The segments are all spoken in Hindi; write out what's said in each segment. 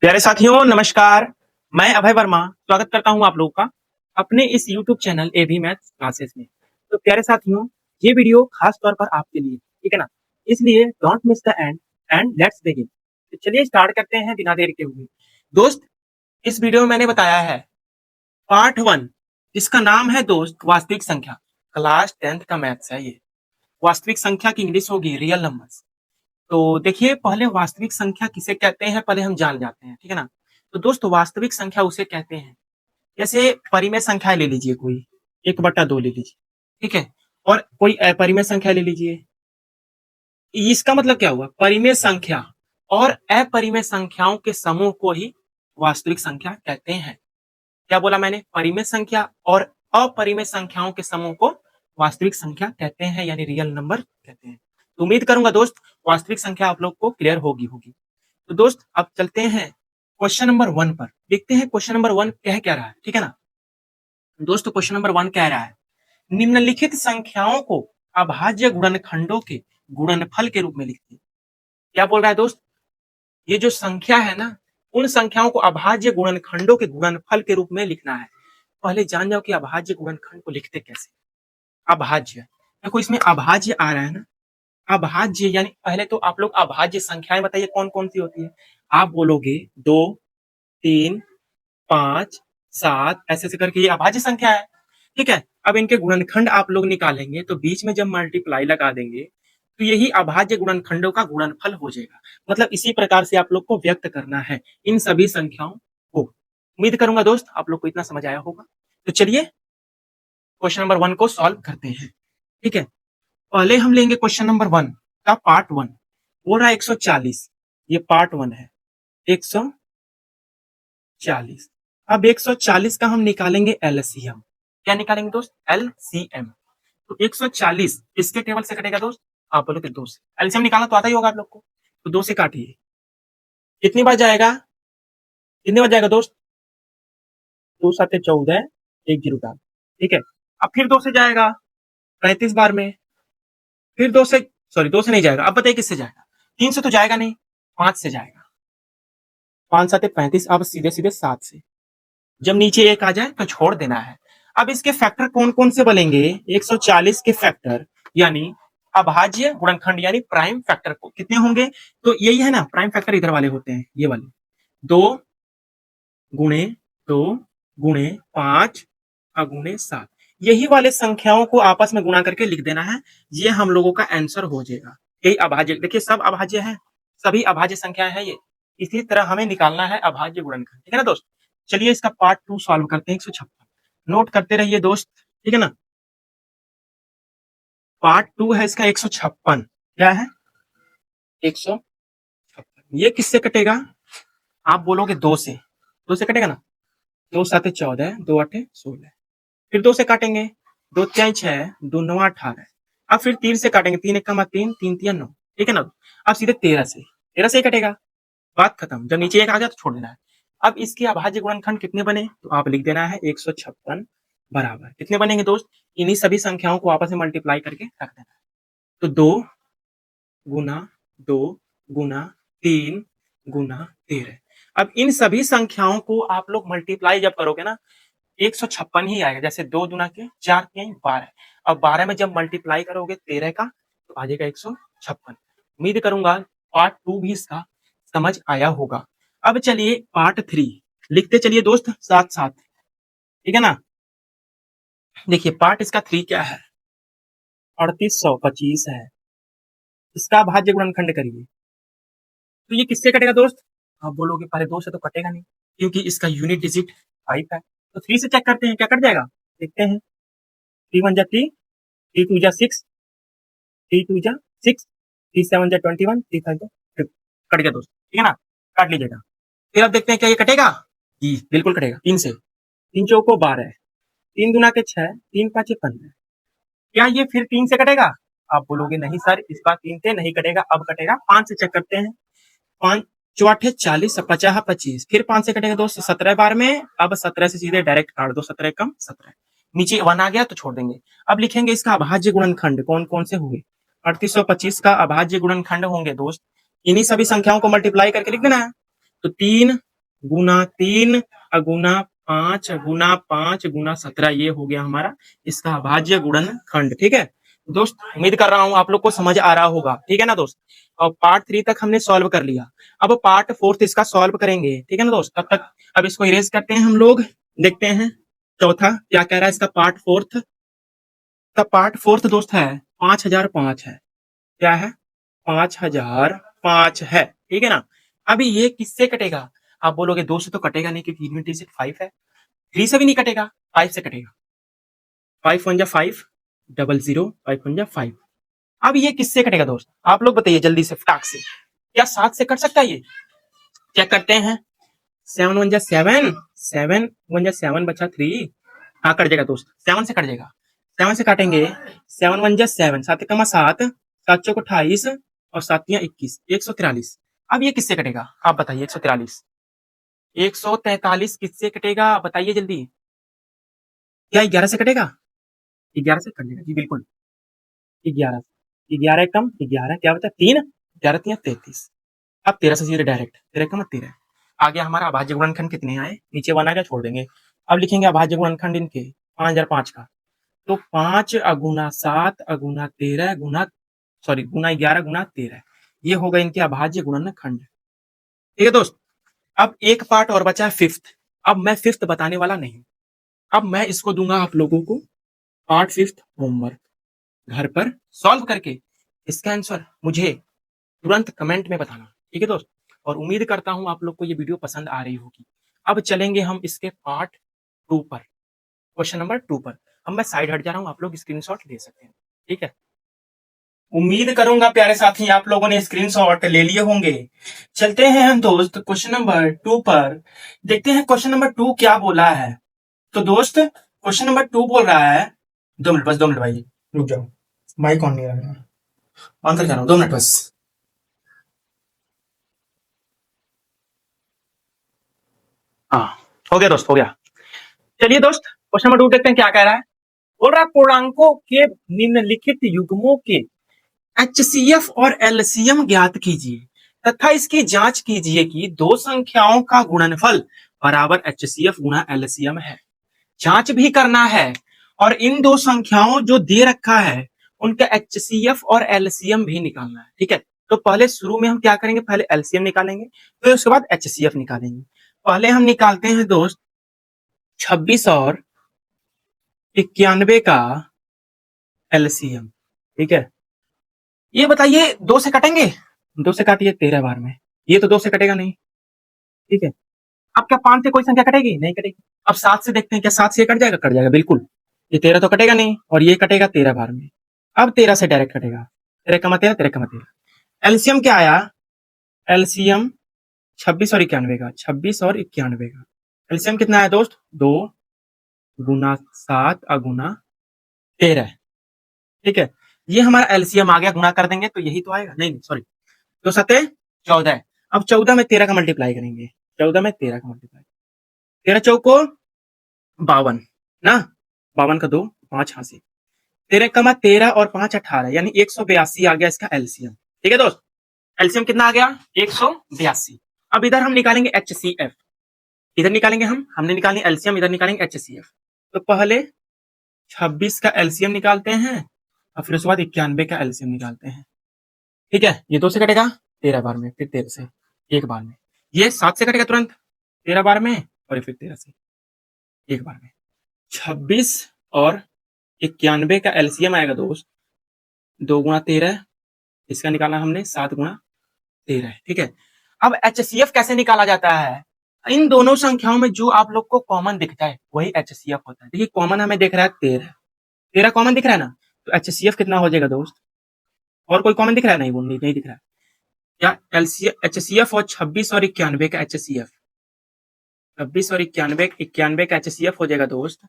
प्यारे साथियों नमस्कार। मैं अभय वर्मा स्वागत करता हूं आप लोगों का अपने इस YouTube channel AB maths classes में। तो प्यारे साथियों, ये वीडियो खास तौर पर आपके लिए, ठीक है ना? इसलिए don't miss the end and let's begin. तो चलिए स्टार्ट करते हैं बिना देर के हुए। दोस्त, इस वीडियो में मैंने बताया है पार्ट 1, जिसका नाम है दोस्त वास्तविक संख्या। क्लास 10th का मैथ्स है ये। वास्तविक संख्या की इंग्लिश होगी रियल नंबर्स। तो देखिए, पहले वास्तविक संख्या किसे कहते हैं पहले हम जान जाते हैं, ठीक है ना? तो दोस्तों, वास्तविक संख्या उसे कहते हैं, जैसे परिमेय संख्या ले लीजिए, कोई 1/2 ले लीजिए, ठीक है? और कोई अपरिमेय संख्या ले लीजिए। इसका मतलब क्या हुआ? परिमेय संख्या और अपरिमेय संख्याओं के समूह को ही वास्तविक संख्या कहते हैं। क्या बोला मैंने? परिमेय संख्या और अपरिमेय संख्याओं के समूह को वास्तविक संख्या कहते हैं, यानी रियल नंबर कहते हैं। तो उम्मीद करूंगा दोस्त, वास्तविक संख्या आप लोग को क्लियर होगी। तो दोस्त, अब चलते हैं क्वेश्चन नंबर 1 पर। देखते हैं क्वेश्चन नंबर 1 कह क्या रहा है, ठीक है ना? दोस्तों, क्वेश्चन नंबर 1 कह रहा है, निम्नलिखित संख्याओं को अभाज्य गुणनखंडों के गुणनफल के रूप में लिखिए। क्या बोल रहा है दोस्त? ये जो संख्या है ना, उन संख्याओं को अभाज्य गुणनखंडों के गुणनफल के रूप में लिखना है। पहले जान जाओ कि अभाज्य गुणनखंड को लिखते कैसे। अभाज्य, देखो इसमें अभाज्य आ रहा है ना। अभाज्य यानी पहले तो आप लोग अभाज्य संख्याएं बताइए कौन कौन सी होती है। आप बोलोगे 2, 3, 5, 7, ऐसे ऐसे करके ये अभाज्य संख्या है, ठीक है? अब इनके गुणनखंड आप लोग निकालेंगे तो बीच में जब मल्टीप्लाई लगा देंगे तो यही अभाज्य गुणनखंडों का गुणनफल हो जाएगा। मतलब इसी प्रकार से आप लोग को व्यक्त करना है इन सभी संख्याओं को। उम्मीद करूंगा दोस्त आप लोग को इतना समझ आया होगा। तो चलिए क्वेश्चन नंबर 1 को सॉल्व करते हैं, ठीक है? पहले हम लेंगे क्वेश्चन नंबर 1 का पार्ट 1। वो रहा 140, ये पार्ट 1 है 140। अब 140 का हम निकालेंगे एलसीएम। क्या निकालेंगे दोस्त? एलसीएम। तो 140 इसके टेबल से कटेगा दोस्त? आप बोलोगे 2 से। एलसीएम निकालना तो आता ही होगा आप लोग को। तो 2 से काटिए, कितनी बार जाएगा? कितनी बार जाएगा दोस्त? 2 7 14, 1 0 डाल, ठीक है? अब फिर 2 से जाएगा 35 बार में। फिर 2 से, सॉरी 2 से नहीं जाएगा। अब बताइए किससे जाएगा? 3 से तो जाएगा नहीं, 5 से जाएगा। 5 7 35, अब सीधे सीधे 7 से। जब नीचे 1 आ जाए तो छोड़ देना है। अब इसके फैक्टर कौन कौन से बनेंगे? 140 के फैक्टर यानी अभाज्य गुणनखंड यानी प्राइम फैक्टर को कितने होंगे? तो यही है ना, प्राइम फैक्टर इधर वाले होते हैं, ये वाले 2 गुणे 2 गुणे 5 गुणे 7। यही वाले संख्याओं को आपस में गुणा करके लिख देना है। ये हम लोगों का आंसर हो जाएगा। यही अभाज्य, देखिए सब अभाज्य है, सभी अभाज्य संख्याएं हैं ये। इसी तरह हमें निकालना है अभाज्य गुणनखंड, ठीक है ना दोस्त? चलिए इसका पार्ट 2 सॉल्व करते हैं। 156 नोट करते रहिए दोस्त, ठीक है ना? पार्ट 2 है इसका 156। क्या है? 156। ये किससे कटेगा? आप बोलोगे 2 से। 2 से कटेगा ना? 2 7 14, 2 8 16। फिर 2 से काटेंगे, 2 3 6, 2 9 18। अब फिर 3 से काटेंगे, 3 1 3, 3 3 9, ठीक है ना? अब सीधे 13 से, 13 से ही कटेगा। बात खत्म। जब नीचे 1 आ गया तो छोड़ देना है। अब इसके अभाज्य गुणनखंड कितने बने? तो आप लिख देना है 156 बराबर कितने बनेंगे दोस्त? इन्हीं सभी संख्याओं को आपस में मल्टीप्लाई करके रख देना है। तो 2 गुना 2 गुना 3 गुना 13। अब इन सभी संख्याओं को आप लोग मल्टीप्लाई जब करोगे ना, 156 ही आएगा। जैसे 2 गुना के 4 के 12। अब 12 में जब मल्टीप्लाई करोगे 13 का तो आ जाएगा 156। उम्मीद करूंगा पार्ट 2 भी इसका समझ आया होगा। अब चलिए पार्ट 3 लिखते चलिए दोस्त साथ साथ, ठीक है ना? देखिए पार्ट इसका 3 क्या है? 3825 है। इसका भाज्य गुणनखंड करिए। तो ये किससे कटेगा दोस्त? आप बोलोगे पहले 2 से तो कटेगा नहीं, क्योंकि इसका यूनिट डिजिट 5 है। तो 3 से चेक करते हैं क्या कट जाएगा, देखते हैं। 3 1 जा 3, 3 2 जा 6, 3 2 जा 6, 3 7 जा 21, 3 5 जा 50। कट गया दोस्त, ठीक है ना? काट लीजिएगा। फिर अब देखते हैं क्या ये कटेगा। जी बिल्कुल कटेगा। 3 से, 3 चौको 12, 3 गुना के 6, 3 5 15। क्या ये फिर 3 से कटेगा? आप बोलोगे नहीं सर, इस बार 3 से नहीं कटेगा, अब कटेगा। 5 से चेक करते हैं। 5 चौथे 40, 50 25। फिर 5 से कटेगा दोस्त 17 बार में। अब 17 से सीधे डायरेक्ट काट दो, 17 कम 17। नीचे 1 आ गया तो छोड़ देंगे। अब लिखेंगे इसका अभाज्य गुणनखंड कौन कौन से हुए। 3825 का अभाज्य गुणनखंड होंगे दोस्त, इन्हीं सभी संख्याओं को मल्टीप्लाई करके लिख देना है। तो 3 गुना 3 गुना 5 गुना 5 गुना 17, ये हो गया हमारा इसका अभाज्य गुणनखंड। ठीक है दोस्त, उम्मीद कर रहा हूं आप लोग को समझ आ रहा होगा। ठीक है ना दोस्त, और पार्ट 3 तक हमने सॉल्व कर लिया, अब पार्ट 4 इसका सॉल्व करेंगे। ठीक है ना दोस्त, तब तक अब इसको इरेज करते हैं हम लोग, देखते हैं चौथा क्या कह रहा है इसका पार्ट 4। का पार्ट 4 दोस्त है 5005 है। क्या है? 5005 है। ठीक है ना, अभी ये किससे कटेगा? आप बोलोगे 2 से तो कटेगा नहीं क्योंकि यूनिट डिजिट 5 है। 3 से भी नहीं कटेगा, 5 से कटेगा। 5 1 जा 5 00 5 1 जा 5। अब ये किससे कटेगा दोस्त? आप लोग बताइए जल्दी से फटाक से। क्या 7 से कट सकता है ये? चेक करते हैं। 7 1 जा 7 7 1 जा 7 बचा 3। हाँ कट जाएगा दोस्त, 7 से कट जाएगा। 7 से काटेंगे, 7 1 जा 7 7 कमा 7 7 चौक 28 और 7 21 143। अब ये किससे कटेगा आप बताइए? 143 143 किससे कटेगा बताइए जल्दी। क्या 11 से कटेगा? 11 से कट जाएगा जी बिल्कुल। 11 11 कम 11 क्या बता 3 11 3 33। अब 13 से सीधे डायरेक्ट 13 कम 13 आ गया हमारा अभाज्य गुणनखंड। कितने आए? नीचे 1 आ गया, छोड़ देंगे। अब लिखेंगे अभाज्य गुणनखंड इनके 5005 का। तो 5 गुना 7 गुना 13 गुना सॉरी गुना 11 गुना 13, ये होगा इनके अभाज्य गुणनखंड। ठीक है दोस्त, अब एक पार्ट और बचा है 5th। अब मैं 5th बताने वाला नहीं, अब मैं इसको दूंगा आप लोगों को पार्ट 5th होमवर्क, घर पर सॉल्व करके इसका आंसर मुझे तुरंत कमेंट में बताना। ठीक है दोस्त, और उम्मीद करता हूं आप लोग को ये वीडियो पसंद आ रही होगी। अब चलेंगे हम इसके पार्ट 2 पर, क्वेश्चन नंबर 2 पर। अब मैं साइड हट जा रहा हूं, आप लोग स्क्रीनशॉट ले सकते हैं। ठीक है, उम्मीद करूंगा प्यारे साथी आप लोगों ने स्क्रीनशॉट ले लिए होंगे। चलते हैं हम दोस्त क्वेश्चन नंबर 2 पर, देखते हैं क्वेश्चन नंबर 2 क्या बोला है। तो दोस्त क्वेश्चन नंबर 2 बोल रहा है, 2 मिनट बस, 2 मिनट भाई रुक जाओ, माइक ऑन नहीं रहा, ऑन कर जा रहा हूं, 2 मिनट बस। हाँ हो गया दोस्त, हो गया। चलिए दोस्त क्वेश्चन नंबर 2 देखते हैं क्या कह रहा है। बोल रहा है पूर्णांकों के निम्नलिखित युग्मों के एचसीएफ और एलसीएम ज्ञात कीजिए तथा इसकी जांच कीजिए कि दो संख्याओं का गुणनफल बराबर एचसीएफ गुणा एलसीएम है। जांच भी करना है और इन दो संख्याओं जो दे रखा है उनका एचसीएफ और एलसीएम भी निकालना है। ठीक है, तो पहले शुरू में हम क्या करेंगे, पहले एलसीएम निकालेंगे फिर उसके बाद एचसीएफ निकालेंगे। पहले हम निकालते हैं दोस्त 26 और 91 का एलसीएम। ठीक है, ये बताइए 2 से कटेंगे? 2 से काटिए 13 बार में, ये तो 2 से कटेगा नहीं। ठीक है, अब क्या 5 से कोई संख्या कटेगी? नहीं कटेगी। अब 7 से देखते हैं, क्या 7 से कट जाएगा? कट जाएगा बिल्कुल। ये 13 तो कटेगा नहीं और ये कटेगा 13 बार में। अब 13 से डायरेक्ट कटेगा, 13 कमा 13 13 कमा 13। एलसीएम क्या आया? एलसीएम 26 और 91 का, 26 और 91 का एलसीएम कितना है दोस्त? 2 गुना 7 गुना 13। ठीक है, ये हमारा एलसीएम आ गया, गुणा कर देंगे तो यही तो आएगा। नहीं सॉरी, तो 7 14। अब 14 में 13 का मल्टीप्लाई करेंगे, 14 में 13 का मल्टीप्लाई, 13 चौको 52 ना, 52 का 2 5 हासिल, 13 कमा 13 और 5 18, यानी 182 आ गया इसका एलसीएम। ठीक है दोस्त, एलसीएम कितना आ गया? 182। अब इधर हम निकालेंगे एचसीएफ, इधर निकालेंगे हमने निकाली एलसीएम, इधर निकालेंगे एचसीएफ। तो पहले 26 का एलसीएम निकालते हैं और फिर उसके बाद 91 का एलसीएम निकालते हैं। ठीक है, ये 2 से कटेगा 13 बार में, फिर 13 से एक बार में, ये 7 से कटेगा तुरंत 13 बार में और फिर 13 से एक बार में। 26 और 91 का एलसीएम आएगा दोस्त 2 गुणा 13, इसका निकाला हमने 7 गुणा 13। ठीक है, अब एचसीएफ कैसे निकाला जाता है? इन दोनों संख्याओं में जो आप लोग को कॉमन दिखता है वही एचसीएफ होता है। देखिए कॉमन हमें दिख रहा है 13, 13 कॉमन दिख रहा है ना, तो एचसीएफ कितना हो जाएगा दोस्त? और कोई कॉमन दिख रहा है? नहीं, वो नहीं दिख रहा है। क्या एचसीएफ और 26 और 91 का एचसीएफ, 26 और 91 का एचसीएफ हो जाएगा दोस्त,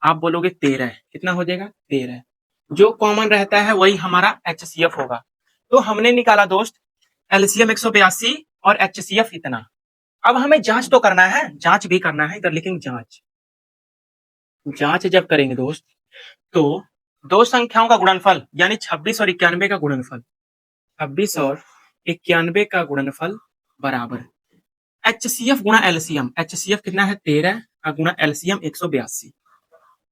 आप बोलोगे 13, कितना हो जाएगा? 13। जो कॉमन रहता है वही हमारा एचसीएफ होगा। तो हमने निकाला दोस्त एलसीएम 182 और एचसीएफ इतना। अब हमें जांच तो करना है, जांच भी करना है इधर, लेकिन जांच जब करेंगे दोस्त तो दो संख्याओं का गुणनफल यानी 26 और 91 का गुणनफल, 26 और 91 का गुणनफल बराबर HCF गुणा एलसीएम, HCF कितना है 13 और गुणा एलसीएम 182।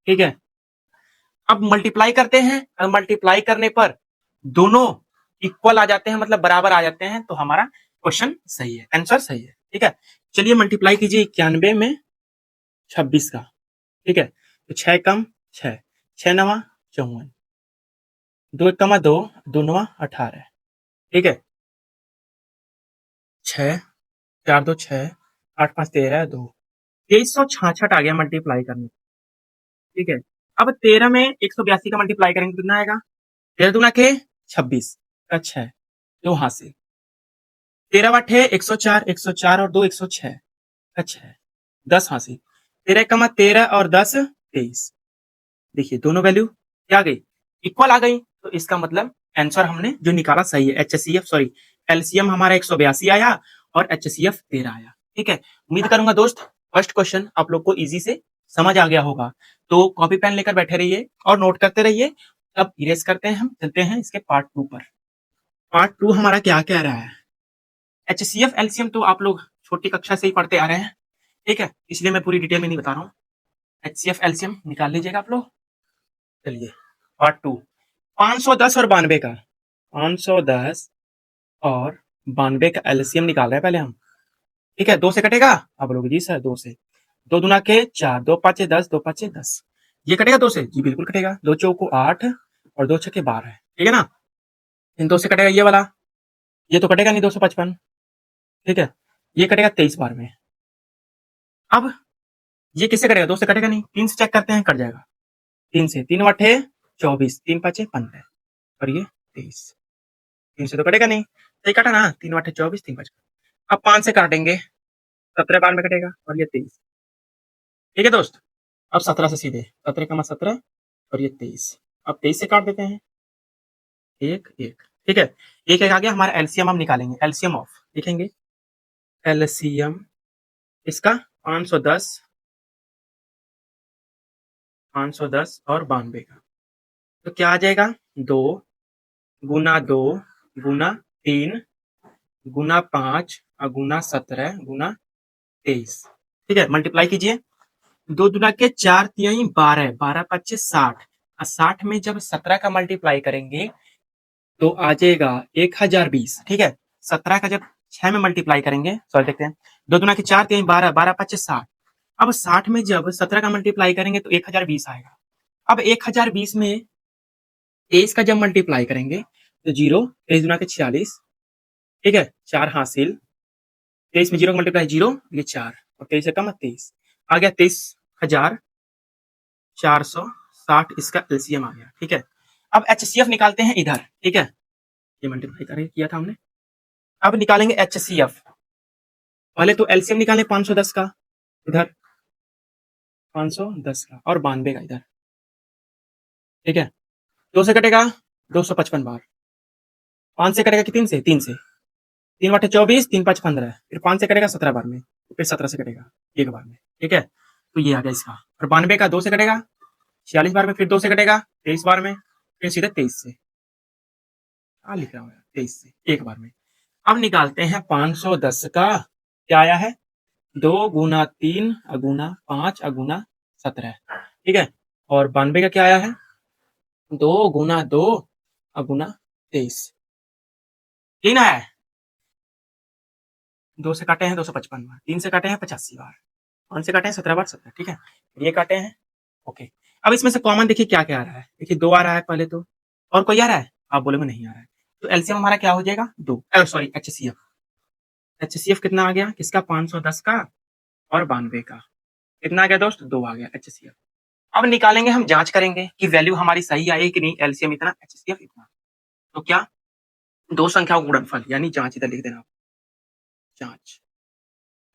ठीक है, अब मल्टीप्लाई करते हैं और मल्टीप्लाई करने पर दोनों इक्वल आ जाते हैं, मतलब बराबर आ जाते हैं, तो हमारा क्वेश्चन सही है, आंसर सही है। ठीक है, चलिए मल्टीप्लाई कीजिए 91 में 26 का। ठीक है, तो 6 कम 6, 6 नवा 54, 2 कमा 2, 2 नवा 18। ठीक है, 6 4 2 6, 8 5 13 2, 2366 आ गया मल्टीप्लाई करने। ठीक है, अब 13 में 182 का मल्टीप्लाई करेंगे कितना आएगा? 13 दूना के 26 का 6, 2 हासिल, 13 वाठे 104, 104 और 2 106 का 6, 10 हासिल, 13 कमा 13 और 10 23। देखिए दोनों वैल्यू क्या आ गई? इक्वल आ गई, तो इसका मतलब आंसर हमने जो निकाला सही है। HCF सॉरी एलसीएम हमारा 182 आया और HCF 13 आया। ठीक है, उम्मीद करूंगा दोस्त फर्स्ट क्वेश्चन आप लोग को इजी से समझ आ गया होगा। तो कॉपी पेन लेकर बैठे रहिए और नोट करते रहिए। अब इरेज करते हैं, हम चलते हैं इसके पार्ट 2 पर। पार्ट 2 हमारा क्या कह रहा है? HCF एलसीएम तो आप लोग छोटी कक्षा से ही पढ़ते आ रहे हैं। ठीक है, इसलिए मैं पूरी डिटेल में नहीं बता रहा हूँ। HCF एलसीएम निकाल लीजिएगा आप लोग। चलिए पार्ट 2, 510 और 92 का, 510 और 92 का एलसीएम निकाल रहे हैं पहले हम। ठीक है, 2 से कटेगा, आप बोलोगे जी सर 2 से, 2 दूना के 4, 2 5 10, 2 5 10, ये कटेगा 2 से? जी बिल्कुल कटेगा, 2 चौको 8 और 2 छके 12 है। ठीक है ना, इन 2 से कटेगा ये वाला, ये तो कटेगा नहीं 255। ठीक है, ये कटेगा 23 बार में। अब ये किससे कटेगा? 2 से कटेगा नहीं, 3 से चेक करते हैं, कट जाएगा 3 से, 3 वाठे 24, 3 5 15 और ये 23, 3 से तो कटेगा नहीं, तो ये कटा ना, 3 वाठे 24, 3 5। अब 5 से काटेंगे, 17 बार में कटेगा और ये 23। ठीक है दोस्त, अब 17 से सीधे 17 कमा 17 और ये 23, अब 23 से काट देते हैं, 1 1। ठीक है, 1 1 आ गया, हमारा एलसीएम हम निकालेंगे। एलसीएम ऑफ लिखेंगे, एलसीएम इसका 510 और 92 का, तो क्या आ जाएगा? 2 गुना 2 गुना 3 गुना 5 और गुना 17 गुना 23। ठीक है, मल्टीप्लाई कीजिए, 2 दुना के 4 3 12, 12 5 60 और 60 में जब 17 का मल्टीप्लाई करेंगे तो आ जाएगा 1020। ठीक है, 17 का जब 6 में मल्टीप्लाई करेंगे, सॉरी देखते हैं, 2 दुना के 4 3 12, 12 5 60। अब 60 में जब 17 का मल्टीप्लाई करेंगे तो 1020 आएगा। अब 1020 में 23 का जब मल्टीप्लाई करेंगे तो 0, 23 दुना के 46। ठीक है, 4 हासिल, 23 में 0 का मल्टीप्लाई 0, ये 4 और 23 से कम 23 आ गया, 23,460 इसका एलसीएम आ गया। ठीक है, अब HCF निकालते हैं इधर। ठीक है, ये मल्टीप्लाई करके किया था हमने, अब निकालेंगे HCF। पहले तो एलसीएम निकालें 510 का, इधर 510 का और 92 का इधर। ठीक है, 2 से कटेगा 255 बार, 5 से कटेगा कि 3 से, 3 से, 3 वाटे 24, 3 5 15, फिर 5 से कटेगा 17 बार में, फिर 17 से कटेगा 1 बार में। ठीक है, तो ये आ गया इसका। और 92 का 2 से कटेगा 46 बार में, फिर 2 से कटेगा 23 बार में, फिर सीधे 23 से, क्या लिख रहा हूँ 23 से 1 बार में। अब निकालते हैं 510 का, क्या आया है? 2 गुना 3 अगुना 5 अगुना 17। ठीक है, और 92 का क्या आया है? 2 गुना 2 अगुना 23, 3 आया है। 2 से काटे हैं 255 बार, 3 से काटे हैं 85 बार, 5 से काटे हैं 17 बार 17। ठीक है, ये काटे हैं। ओके, अब इसमें से कॉमन देखिए क्या क्या आ रहा है। देखिए 2 आ रहा है पहले तो, और कोई आ रहा है? आप बोलोगे नहीं आ रहा है, तो एलसीएम हमारा क्या हो जाएगा? 2, सॉरी HCF। HCF कितना आ गया किसका? 510 का और 92 का, कितना आ गया दोस्त? 2 आ गया HCF। अब निकालेंगे, हम जांच करेंगे कि वैल्यू हमारी सही आई कि नहीं। एलसीएम इतना, HCF इतना, तो क्या? दो संख्याओं का गुणनफल, यानी जांच इधर लिख देना, जांच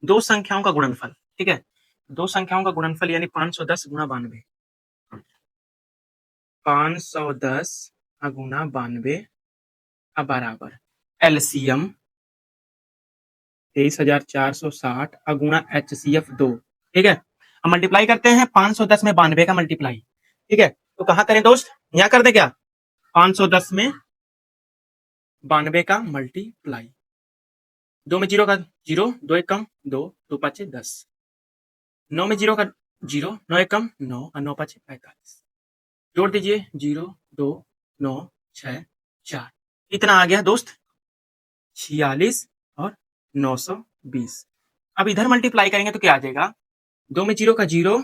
दो संख्याओं का गुणनफल। ठीक है, दो संख्याओं का गुणनफल यानी 510 गुणा 92, 510 गुणा 92 बराबर एलसीएम 23,460 गुणा HCF 2। ठीक है, अब मल्टीप्लाई करते हैं 510 में 92 का मल्टीप्लाई। ठीक है, तो कहां करें दोस्त? यहां कर दे क्या? 510 में 92 का मल्टीप्लाई, 2 में 0 का 0, 2 एक कम 2, 2 5 10, 9 में 0 का 0, 9 एक कम 9 और 9 5 45। जोड़ दीजिए 0, 2, 9, 6, 4। इतना आ गया दोस्त 46 और 920। अब इधर मल्टीप्लाई करेंगे तो क्या आ जाएगा? 2 में 0 का 0,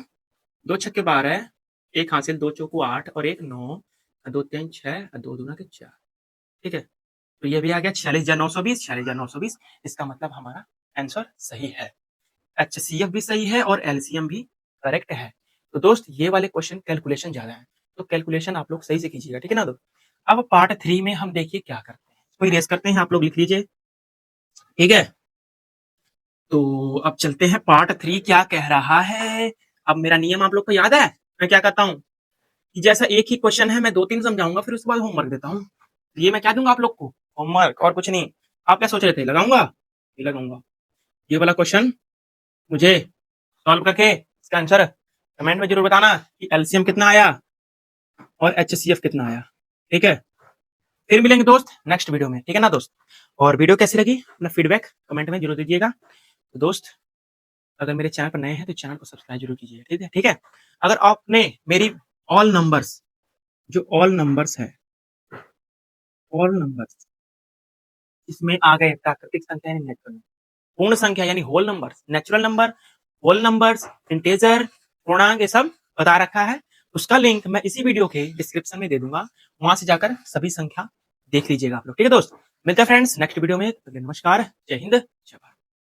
2 छक्के 12, 1 हासिल 2 चौको 8 और 1 9, 2 3 6 और 2 दूना के 4। ठीक है, तो ये भी आ गया 46,920, 46,920। इसका मतलब हमारा आंसर सही है। एचसीएफ भी सही है और एलसीएम भी करेक्ट है। तो दोस्त ये वाले क्वेश्चन कैलकुलेशन ज्यादा है, तो कैलकुलेशन आप लोग सही से कीजिएगा, ठीक है ना दोस्त। अब पार्ट 3 में हम देखिए क्या करते हैं, कोई रेस करते हैं, आप लोग लिख लीजिए, ठीक है। तो अब चलते हैं पार्ट 3 क्या कह रहा है। अब मेरा नियम आप लोग को याद है, मैं क्या करता हूँ कि जैसा एक ही क्वेश्चन है मैं 2-3 समझाऊंगा, फिर उसके बाद होमवर्क देता हूँ। ये मैं क्या दूंगा आप लोग को? होमवर्क, और कुछ नहीं। आप क्या सोच रहे थे, लगाऊंगा? ये लगाऊंगा। ये वाला क्वेश्चन मुझे सॉल्व करके इसका आंसर कमेंट में जरूर बताना कि एलसीएम कितना आया और एचसीएफ कितना आया, ठीक है। फिर मिलेंगे दोस्त नेक्स्ट वीडियो में, ठीक है ना दोस्त। और वीडियो कैसी लगी अपना फीडबैक कमेंट में जरूर दीजिएगा। तो दोस्त अगर मेरे चैनल पर नए हैं तो चैनल को सब्सक्राइब जरूर कीजिए, ठीक है, ठीक है। अगर आपने मेरी ऑल नंबर्स, जो ऑल नंबर्स है, ऑल नंबर्स इसमें आ गए प्राकृतिक संख्या यानी नेचुरल, पूर्ण संख्या यानी whole numbers, natural number, whole numbers, integer, पूर्णांक, ये सब बता रखा है। उसका लिंक मैं इसी वीडियो के डिस्क्रिप्शन में दे दूंगा, वहां से जाकर सभी संख्या देख लीजिएगा आप लोग, ठीक है दोस्त। मिलते हैं फ्रेंड्स नेक्स्ट वीडियो में। नमस्कार, जय हिंद, जय भारत।